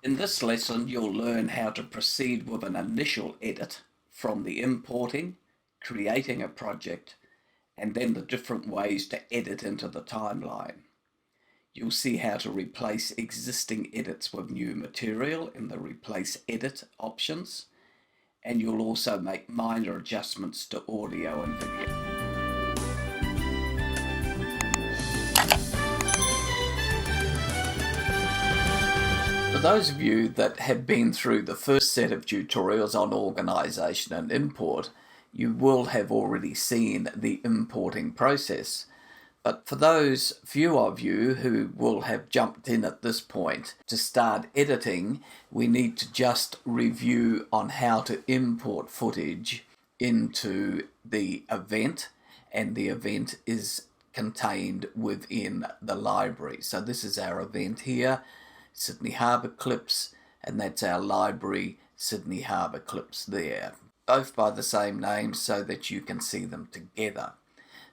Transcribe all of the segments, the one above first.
In this lesson, you'll learn how to proceed with an initial edit from the importing, creating a project, and then the different ways to edit into the timeline. You'll see how to replace existing edits with new material in the Replace Edit options, and you'll also make minor adjustments to audio and video. For those of you that have been through the first set of tutorials on organization and import, you will have already seen the importing process. But for those few of you who will have jumped in at this point to start editing, we need to just review on how to import footage into the event, and the event is contained within the library. So this is our event here, Sydney Harbour Clips, and that's our library, Sydney Harbour Clips there, both by the same name so that you can see them together.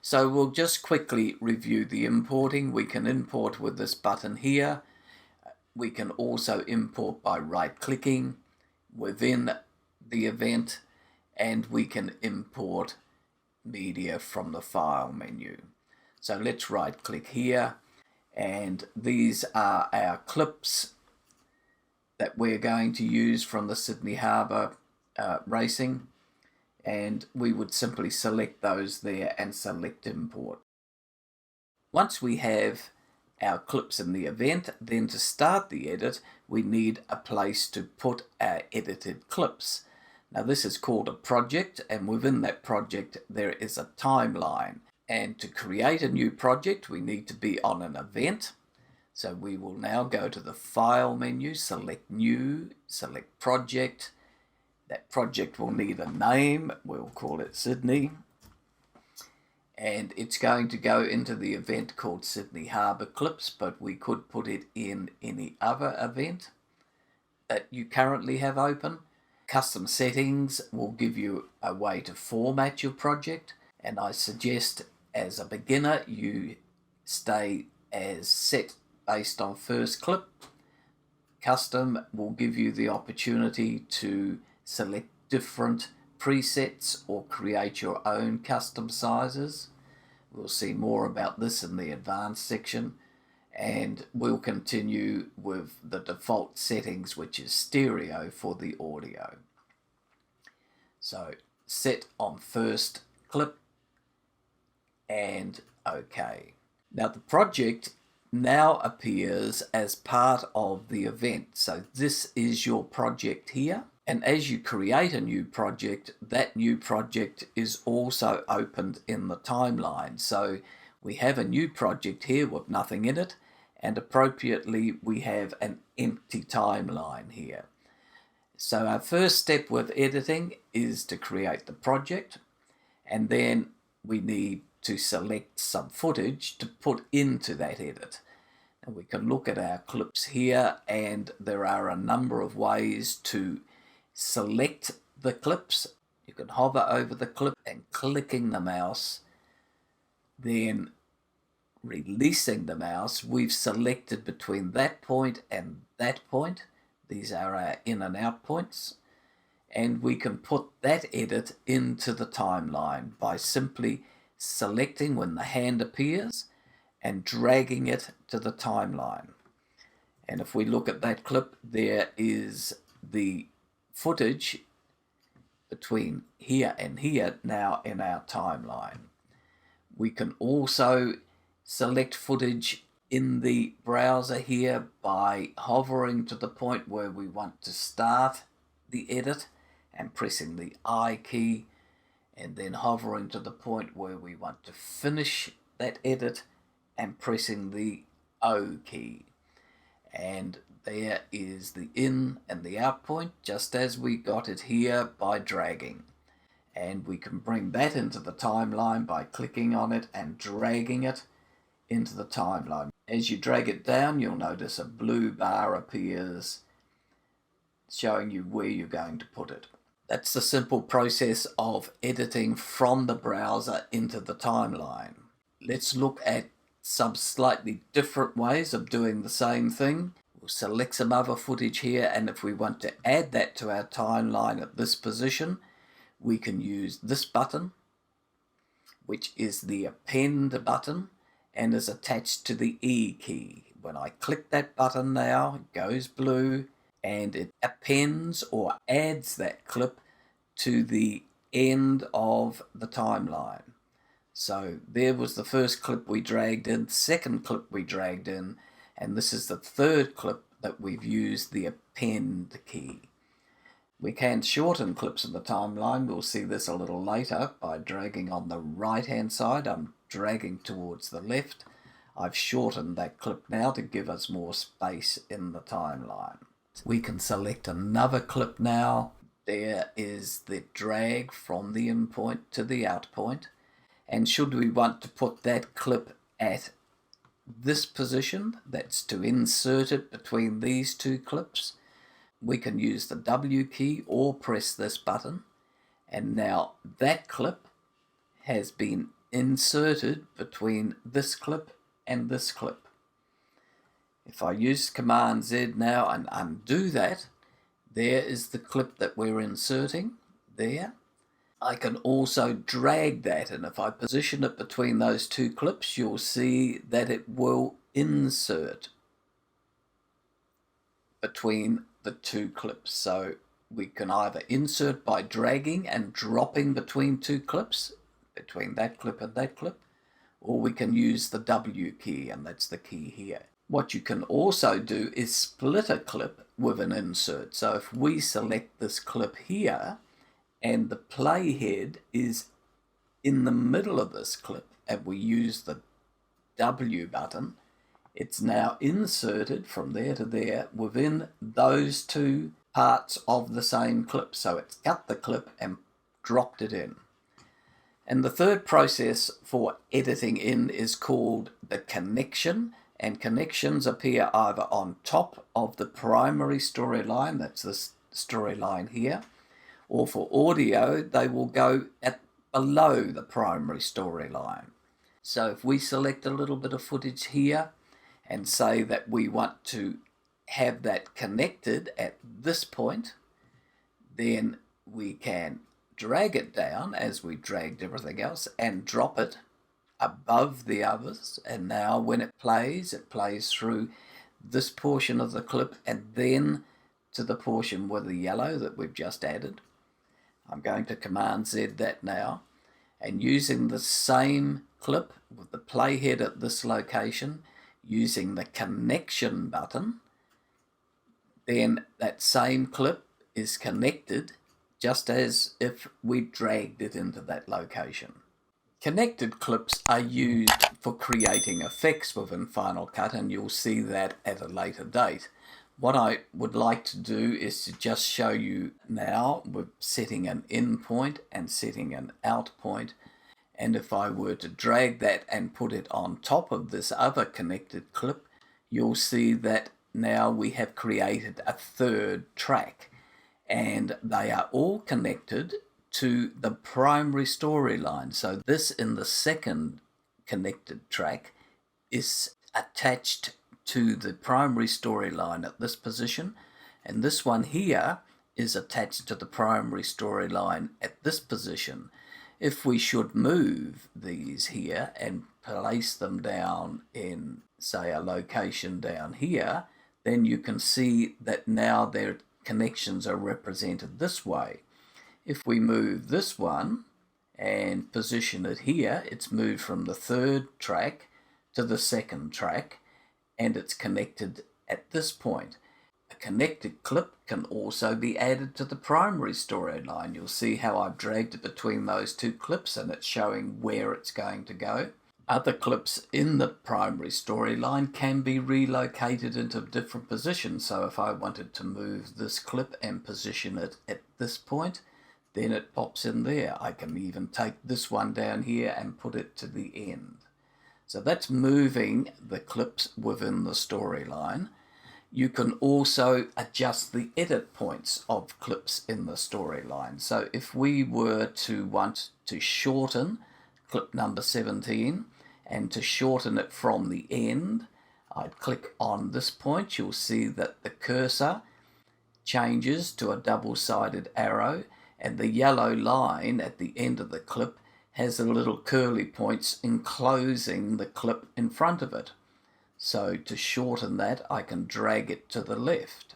So we'll just quickly review the importing. We can import with this button here. We can also import by right-clicking within the event, and we can import media from the file menu. So let's right-click here, and these are our clips that we're going to use from the Sydney Harbour racing, and we would simply select those there and select import. Once we have our clips in the event, then to start the edit we need a place to put our edited clips. Now this is called a project, and within that project there is a timeline. And to create a new project, we need to be on an event. So we will now go to the File menu, select New, select Project. That project will need a name. We'll call it Sydney. And it's going to go into the event called Sydney Harbour Clips, but we could put it in any other event that you currently have open. Custom settings will give you a way to format your project, and I suggest as a beginner you stay as set based on first clip. Custom will give you the opportunity to select different presets or create your own custom sizes. We'll see more about this in the advanced section, and we'll continue with the default settings, which is stereo for the audio. So set on first clip and OK. Now the project now appears as part of the event. So this is your project here, and as you create a new project, that new project is also opened in the timeline. So we have a new project here with nothing in it, and appropriately we have an empty timeline here. So our first step with editing is to create the project, and then we need to select some footage to put into that edit. And we can look at our clips here, and there are a number of ways to select the clips. You can hover over the clip and clicking the mouse, then releasing the mouse, we've selected between that point and that point. These are our in and out points, and we can put that edit into the timeline by simply selecting when the hand appears and dragging it to the timeline. And if we look at that clip, there is the footage between here and here now in our timeline. We can also select footage in the browser here by hovering to the point where we want to start the edit and pressing the I key, and then hovering to the point where we want to finish that edit and pressing the O key. And there is the in and the out point, just as we got it here by dragging. And we can bring that into the timeline by clicking on it and dragging it into the timeline. As you drag it down, you'll notice a blue bar appears showing you where you're going to put it. That's the simple process of editing from the browser into the timeline. Let's look at some slightly different ways of doing the same thing. We'll select some other footage here, and if we want to add that to our timeline at this position, we can use this button, which is the append button and is attached to the E key. When I click that button now, it goes blue and it appends or adds that clip to the end of the timeline. So there was the first clip we dragged in, second clip we dragged in, and this is the third clip that we've used the append key. We can shorten clips in the timeline. We'll see this a little later by dragging on the right hand side. I'm dragging towards the left. I've shortened that clip now to give us more space in the timeline. We can select another clip now. There is the drag from the in point to the out point. And should we want to put that clip at this position, that's to insert it between these two clips, we can use the W key or press this button. And now that clip has been inserted between this clip and this clip. If I use Command Z now and undo that, there is the clip that we're inserting there. I can also drag that, and if I position it between those two clips, you'll see that it will insert between the two clips. So we can either insert by dragging and dropping between two clips, between that clip and that clip, or we can use the W key, and that's the key here. What you can also do is split a clip with an insert. So if we select this clip here, and the playhead is in the middle of this clip, and we use the W button, it's now inserted from there to there within those two parts of the same clip. So it's cut the clip and dropped it in. And the third process for editing in is called the connection, and connections appear either on top of the primary storyline, that's this storyline here, or for audio, they will go below the primary storyline. So if we select a little bit of footage here and say that we want to have that connected at this point, then we can drag it down as we dragged everything else and drop it above the others. And now when it plays through this portion of the clip and then to the portion with the yellow that we've just added. I'm going to Command Z that now, and using the same clip with the playhead at this location, using the connection button, then that same clip is connected just as if we dragged it into that location. Connected clips are used for creating effects within Final Cut, and you'll see that at a later date. What I would like to do is to just show you now with setting an in point and setting an out point. And if I were to drag that and put it on top of this other connected clip, you'll see that now we have created a third track. And they are all connected to the primary storyline. So this in the second connected track is attached to the primary storyline at this position, and this one here is attached to the primary storyline at this position. If we should move these here and place them down in, say, a location down here, then you can see that now their connections are represented this way. If we move this one and position it here, it's moved from the third track to the second track, and it's connected at this point. A connected clip can also be added to the primary storyline. You'll see how I've dragged it between those two clips and it's showing where it's going to go. Other clips in the primary storyline can be relocated into different positions. So if I wanted to move this clip and position it at this point, then it pops in there. I can even take this one down here and put it to the end. So that's moving the clips within the storyline. You can also adjust the edit points of clips in the storyline. So if we were to want to shorten clip number 17 and to shorten it from the end, I'd click on this point, you'll see that the cursor changes to a double-sided arrow, and the yellow line at the end of the clip has a little curly points enclosing the clip in front of it. So to shorten that, I can drag it to the left.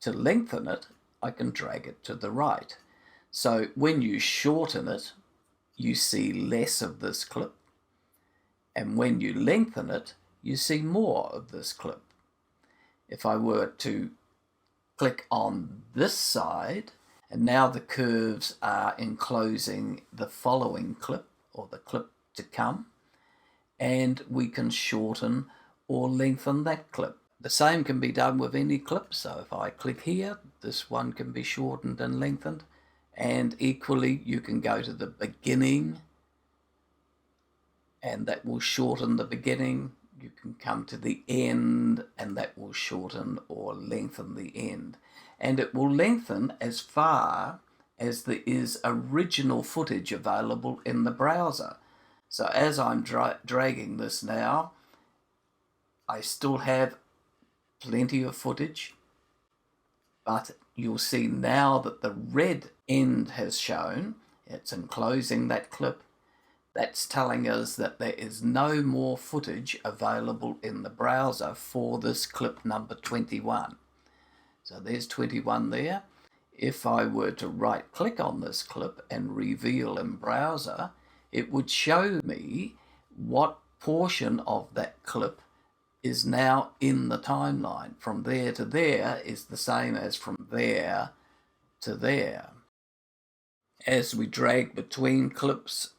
To lengthen it, I can drag it to the right. So when you shorten it, you see less of this clip, and when you lengthen it, you see more of this clip. If I were to click on this side, and now the curves are enclosing the following clip, or the clip to come, and we can shorten or lengthen that clip. The same can be done with any clip, so if I click here, this one can be shortened and lengthened, and equally you can go to the beginning, and that will shorten the beginning. You can come to the end, and that will shorten or lengthen the end. And it will lengthen as far as there is original footage available in the browser. So as I'm dragging this now, I still have plenty of footage, but you'll see now that the red end has shown, it's enclosing that clip. That's telling us that there is no more footage available in the browser for this clip number 21. So there's 21 there. If I were to right click on this clip and reveal in browser, it would show me what portion of that clip is now in the timeline. From there to there is the same as from there to there. As we drag between clips,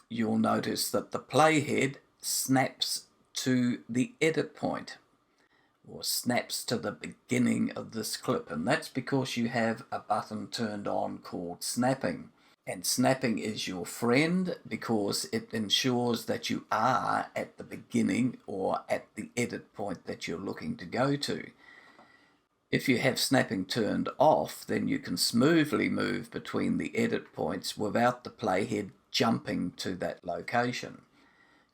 you'll notice that the playhead snaps to the edit point, or snaps to the beginning of this clip, and that's because you have a button turned on called snapping. And snapping is your friend because it ensures that you are at the beginning or at the edit point that you're looking to go to. If you have snapping turned off, then you can smoothly move between the edit points without the playhead jumping to that location.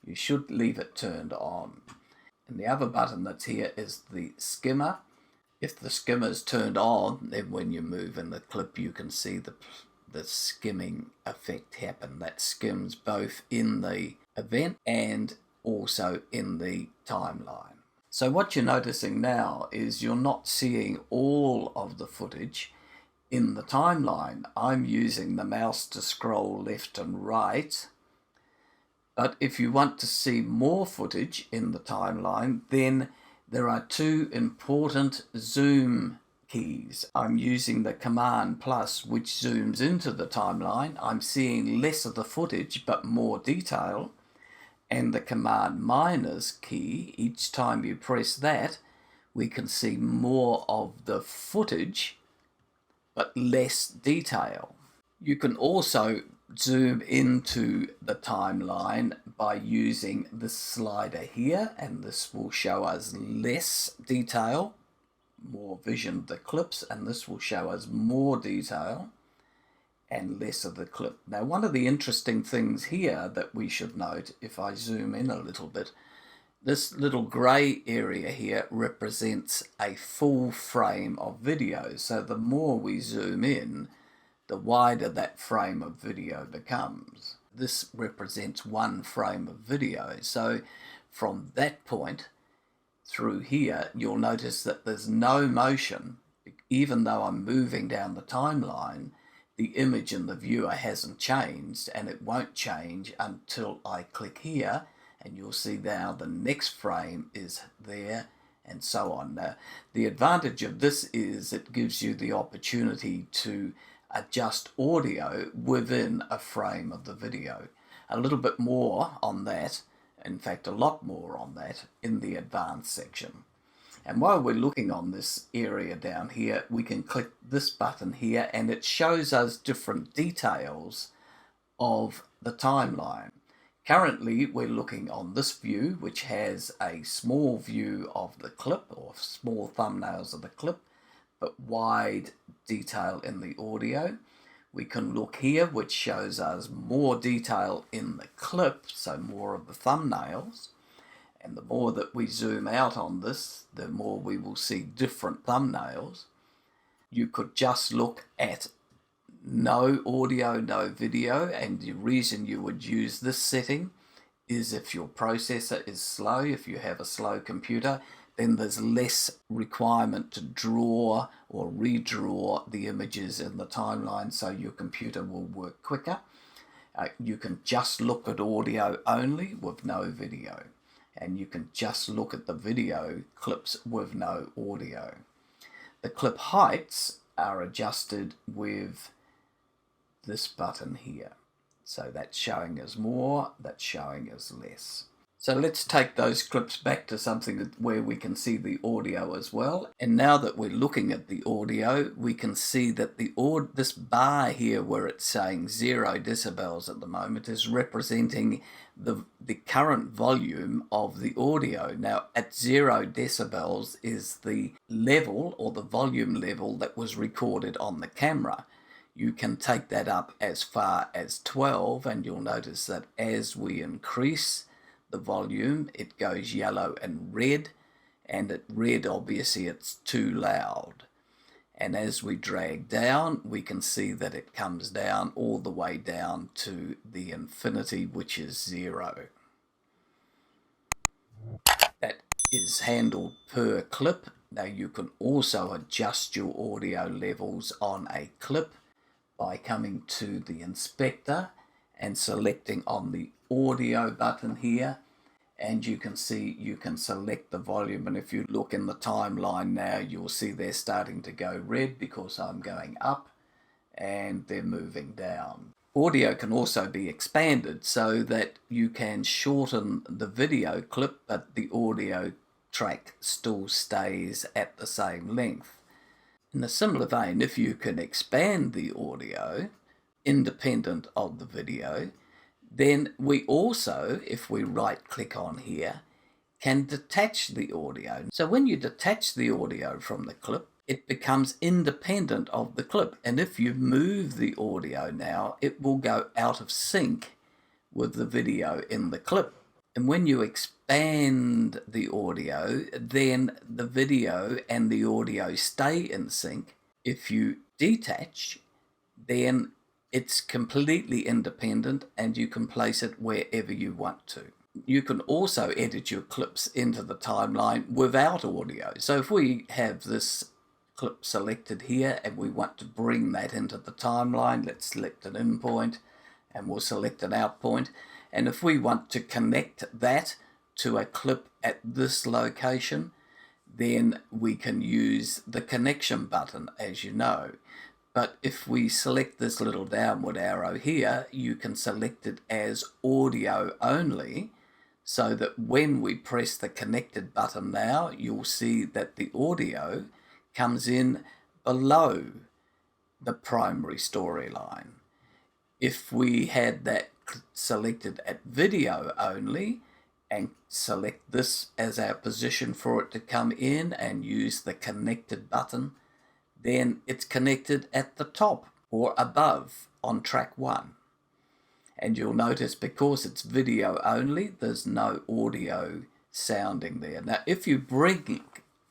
You should leave it turned on. And the other button that's here is the skimmer. If the skimmer is turned on, then when you move in the clip, you can see the skimming effect happen. That skims both in the event and also in the timeline. So what you're noticing now is you're not seeing all of the footage in the timeline. I'm using the mouse to scroll left and right, but if you want to see more footage in the timeline, then there are two important zoom keys. I'm using the Command plus, which zooms into the timeline. I'm seeing less of the footage but more detail. And the Command minus key, each time you press that, we can see more of the footage but less detail. You can also zoom into the timeline by using this slider here, and this will show us less detail, more vision of the clips, and this will show us more detail and less of the clip. Now, one of the interesting things here that we should note, if I zoom in a little bit, this little grey area here represents a full frame of video. So the more we zoom in, the wider that frame of video becomes. This represents one frame of video. So from that point through here, you'll notice that there's no motion. Even though I'm moving down the timeline, the image in the viewer hasn't changed, and it won't change until I click here, and you'll see now the next frame is there, and so on. Now, the advantage of this is it gives you the opportunity to adjust audio within a frame of the video. A little bit more on that, in fact a lot more on that, in the advanced section. And while we're looking on this area down here, we can click this button here and it shows us different details of the timeline. Currently we're looking on this view, which has a small view of the clip, or small thumbnails of the clip, but wide detail in the audio. We can look here, which shows us more detail in the clip, so more of the thumbnails. And the more that we zoom out on this, the more we will see different thumbnails. You could just look at no audio, no video, and the reason you would use this setting is if your processor is slow. If you have a slow computer, then there's less requirement to draw or redraw the images in the timeline, so your computer will work quicker. You can just look at audio only with no video, and you can just look at the video clips with no audio. The clip heights are adjusted with this button here. So that's showing us more, that's showing us less. So let's take those clips back to something where we can see the audio as well. And now that we're looking at the audio, we can see that this bar here where it's saying 0 decibels at the moment is representing the current volume of the audio. Now at 0 decibels is the level or the volume level that was recorded on the camera. You can take that up as far as 12, and you'll notice that as we increase the volume, it goes yellow and red, and at red obviously it's too loud. And as we drag down, we can see that it comes down all the way down to the infinity, which is 0. That is handled per clip. Now you can also adjust your audio levels on a clip by coming to the inspector and selecting on the audio button here, and you can see you can select the volume, and if you look in the timeline now, you'll see they're starting to go red because I'm going up and they're moving down. Audio can also be expanded so that you can shorten the video clip, but the audio track still stays at the same length. In a similar vein, if you can expand the audio independent of the video, then we also, if we right click on here, can detach the audio. So when you detach the audio from the clip, it becomes independent of the clip. And if you move the audio now, it will go out of sync with the video in the clip. And when you expand the audio, then the video and the audio stay in sync. If you detach, then it's completely independent and you can place it wherever you want to. You can also edit your clips into the timeline without audio. So if we have this clip selected here and we want to bring that into the timeline, let's select an in point and we'll select an out point. And if we want to connect that to a clip at this location, then we can use the connection button, as you know. But if we select this little downward arrow here, you can select it as audio only, so that when we press the connected button now, you'll see that the audio comes in below the primary storyline. If we had that selected at video only and select this as our position for it to come in and use the connected button, then it's connected at the top or above on track 1. And you'll notice because it's video only, there's no audio sounding there. Now, if you bring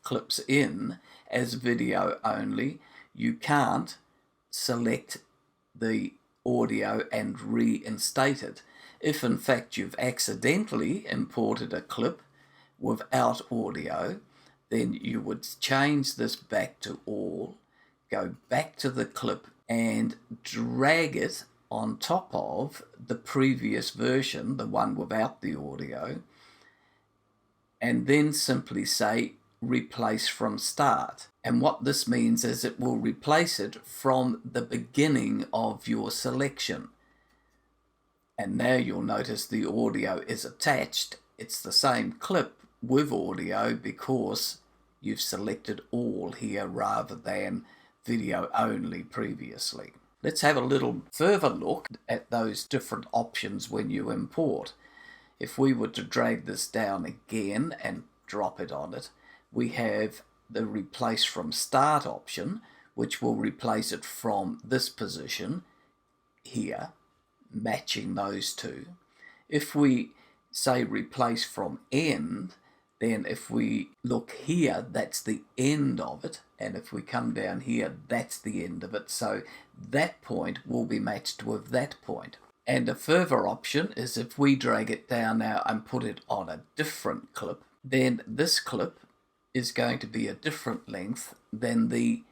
clips in as video only, you can't select the audio and reinstate it. If in fact you've accidentally imported a clip without audio, then you would change this back to all, go back to the clip and drag it on top of the previous version, the one without the audio, and then simply say replace from start. And what this means is it will replace it from the beginning of your selection. And now you'll notice the audio is attached. It's the same clip with audio because you've selected all here rather than video only previously. Let's have a little further look at those different options when you import. If we were to drag this down again and drop it on it, we have the replace from start option, which will replace it from this position here, matching those two. If we say replace from end, then if we look here, that's the end of it. And if we come down here, that's the end of it. So that point will be matched with that point. And a further option is if we drag it down now and put it on a different clip, then this clip is going to be a different length than the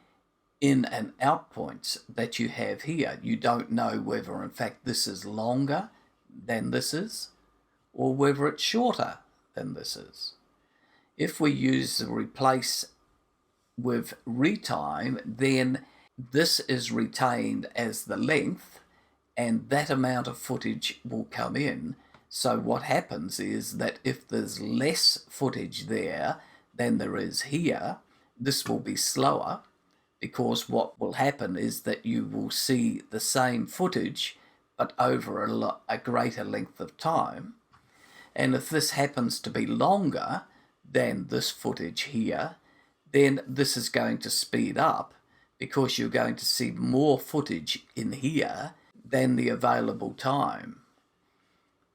in and out points that you have here. You don't know whether in fact this is longer than this is, or whether it's shorter than this is. If we use the replace with retime, then this is retained as the length, and that amount of footage will come in. So what happens is that if there's less footage there than there is here, this will be slower, because what will happen is that you will see the same footage but over a greater length of time. And if this happens to be longer than this footage here, then this is going to speed up, because you're going to see more footage in here than the available time.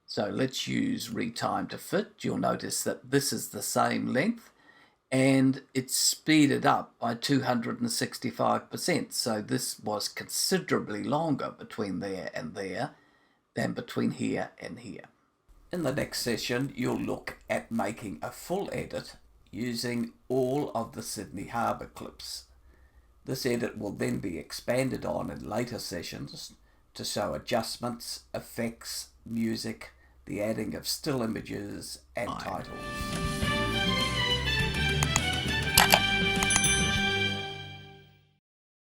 So let's use retime to fit. You'll notice that this is the same length, and it's speeded up by 265%. So this was considerably longer between there and there than between here and here. In the next session, you'll look at making a full edit using all of the Sydney Harbour clips. This edit will then be expanded on in later sessions to show adjustments, effects, music, the adding of still images and titles.